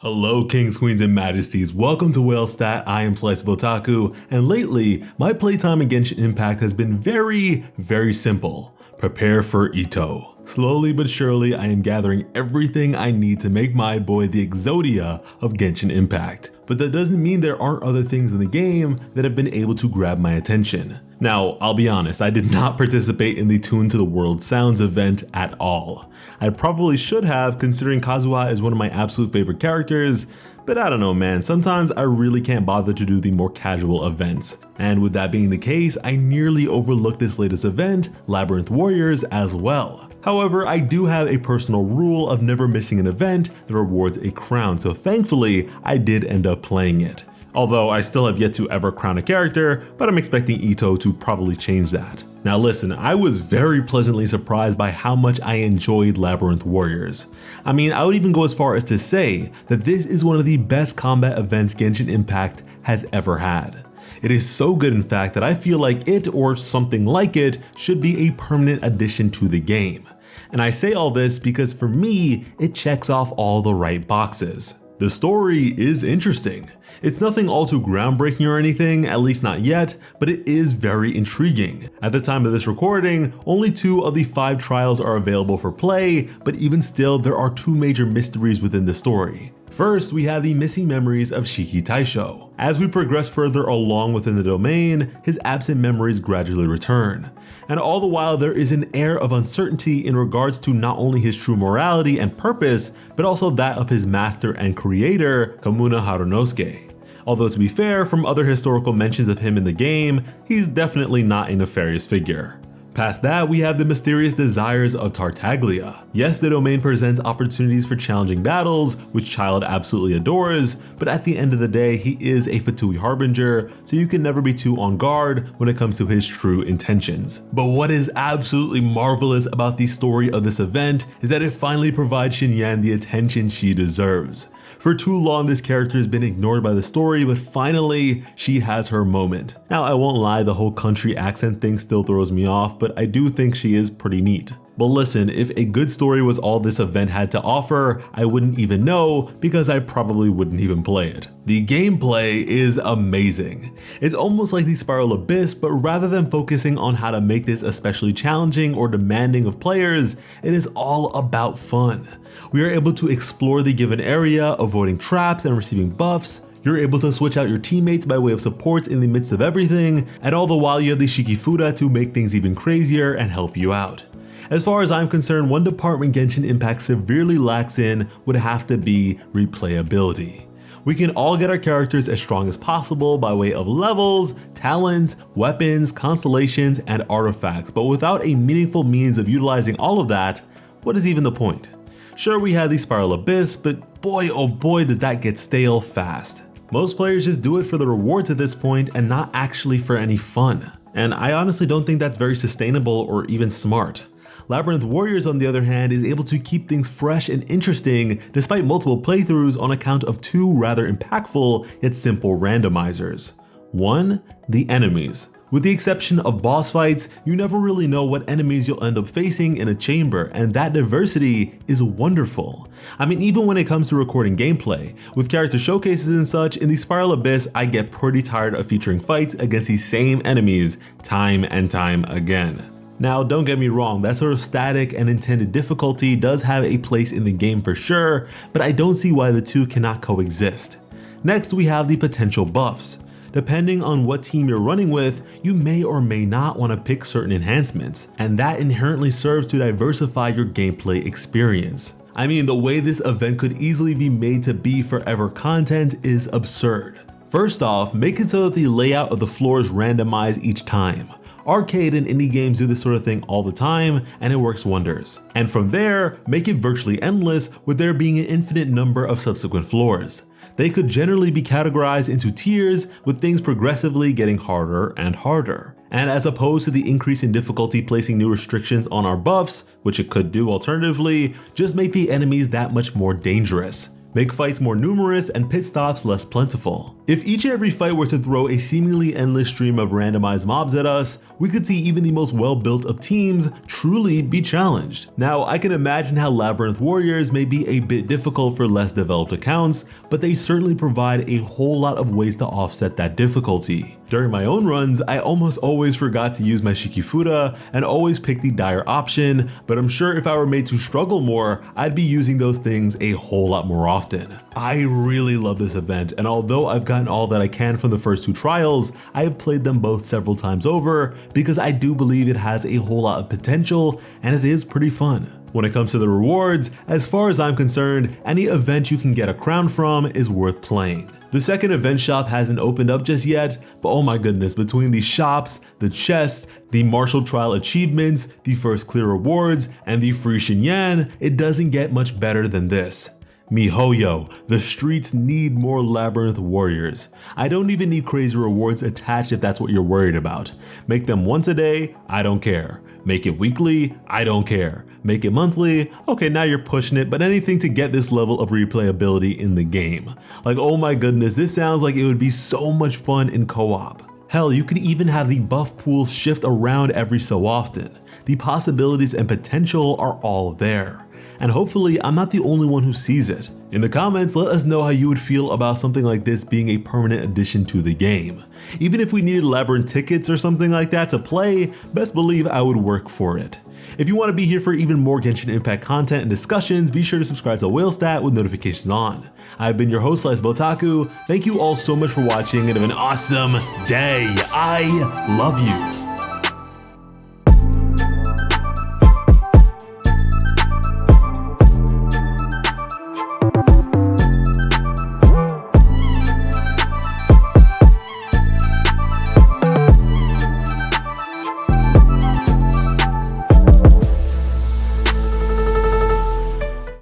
Hello kings, queens, and majesties, welcome to Whalestat. I am Slice of Otaku, and lately, my playtime in Genshin Impact has been very simple. Prepare for Ito. Slowly but surely, I am gathering everything I need to make my boy the Exodia of Genshin Impact. But that doesn't mean there aren't other things in the game that have been able to grab my attention. Now, I'll be honest, I did not participate in the Tune to the World Sounds event at all. I probably should have, considering Kazuha is one of my absolute favorite characters, but I don't know man, sometimes I really can't bother to do the more casual events. And with that being the case, I nearly overlooked this latest event, Labyrinth Warriors, as well. However, I do have a personal rule of never missing an event that rewards a crown, so thankfully, I did end up playing it. Although I still have yet to ever crown a character, but I'm expecting Ito to probably change that. Now listen, I was very pleasantly surprised by how much I enjoyed Labyrinth Warriors. I mean, I would even go as far as to say that this is one of the best combat events Genshin Impact has ever had. It is so good in fact that I feel like it or something like it should be a permanent addition to the game. And I say all this because for me, it checks off all the right boxes. The story is interesting. It's nothing all too groundbreaking or anything, at least not yet, but it is very intriguing. At the time of this recording, only 2 of the 5 trials are available for play, but even still, there are 2 major mysteries within the story. First, we have the missing memories of Shiki Taisho. As we progress further along within the domain, his absent memories gradually return. And all the while there is an air of uncertainty in regards to not only his true morality and purpose, but also that of his master and creator, Kamuna Harunosuke. Although to be fair, from other historical mentions of him in the game, he's definitely not a nefarious figure. Past that, we have the mysterious desires of Tartaglia. Yes, the domain presents opportunities for challenging battles, which Child absolutely adores, but at the end of the day, he is a Fatui Harbinger, so you can never be too on guard when it comes to his true intentions. But what is absolutely marvelous about the story of this event is that it finally provides Xinyan the attention she deserves. For too long, this character has been ignored by the story, but finally, she has her moment. Now, I won't lie, the whole country accent thing still throws me off, but I do think she is pretty neat. But listen, if a good story was all this event had to offer, I wouldn't even know because I probably wouldn't even play it. The gameplay is amazing. It's almost like the Spiral Abyss, but rather than focusing on how to make this especially challenging or demanding of players, it is all about fun. We are able to explore the given area, avoiding traps and receiving buffs. You're able to switch out your teammates by way of supports in the midst of everything, and all the while you have the Shikifuda to make things even crazier and help you out. As far as I'm concerned, one department Genshin Impact severely lacks in would have to be replayability. We can all get our characters as strong as possible by way of levels, talents, weapons, constellations, and artifacts, but without a meaningful means of utilizing all of that, what is even the point? Sure, we have the Spiral Abyss, but boy oh boy does that get stale fast. Most players just do it for the rewards at this point and not actually for any fun. And I honestly don't think that's very sustainable or even smart. Labyrinth Warriors, on the other hand, is able to keep things fresh and interesting despite multiple playthroughs on account of 2 rather impactful yet simple randomizers. 1. The enemies. With the exception of boss fights, you never really know what enemies you'll end up facing in a chamber, and that diversity is wonderful. I mean, even when it comes to recording gameplay, with character showcases and such, in the Spiral Abyss, I get pretty tired of featuring fights against the same enemies time and time again. Now, don't get me wrong, that sort of static and intended difficulty does have a place in the game for sure, but I don't see why the 2 cannot coexist. Next, we have the potential buffs. Depending on what team you're running with, you may or may not want to pick certain enhancements, and that inherently serves to diversify your gameplay experience. I mean, the way this event could easily be made to be forever content is absurd. First off, make it so that the layout of the floors randomize each time. Arcade and indie games do this sort of thing all the time, and it works wonders. And from there, make it virtually endless with there being an infinite number of subsequent floors. They could generally be categorized into tiers, with things progressively getting harder and harder. And as opposed to the increase in difficulty placing new restrictions on our buffs, which it could do alternatively, just make the enemies that much more dangerous. make fights more numerous and pit stops less plentiful. If each and every fight were to throw a seemingly endless stream of randomized mobs at us, we could see even the most well-built of teams truly be challenged. Now, I can imagine how Labyrinth Warriors may be a bit difficult for less developed accounts, but they certainly provide a whole lot of ways to offset that difficulty. During my own runs, I almost always forgot to use my Shikifuda and always picked the dire option, but I'm sure if I were made to struggle more, I'd be using those things a whole lot more often. I really love this event, and although I've gotten all that I can from the first 2 trials, I have played them both several times over because I do believe it has a whole lot of potential and it is pretty fun. When it comes to the rewards, as far as I'm concerned, any event you can get a crown from is worth playing. The second event shop hasn't opened up just yet, but oh my goodness, between the shops, the chests, the martial trial achievements, the first clear rewards, and the free xinyan, it doesn't get much better than this. MIHOYO, the streets need more Labyrinth Warriors. I don't even need crazy rewards attached if that's what you're worried about. Make them once a day, I don't care. Make it weekly, I don't care. Make it monthly, okay, now you're pushing it, but anything to get this level of replayability in the game. Like, oh my goodness, this sounds like it would be so much fun in co-op. Hell, you could even have the buff pool shift around every so often. The possibilities and potential are all there. And hopefully I'm not the only one who sees it. In the comments, let us know how you would feel about something like this being a permanent addition to the game. Even if we needed Labyrinth tickets or something like that to play, best believe I would work for it. If you want to be here for even more Genshin Impact content and discussions, be sure to subscribe to WhaleStat with notifications on. I've been your host, Sliceable. Thank you all so much for watching and have an awesome day. I love you.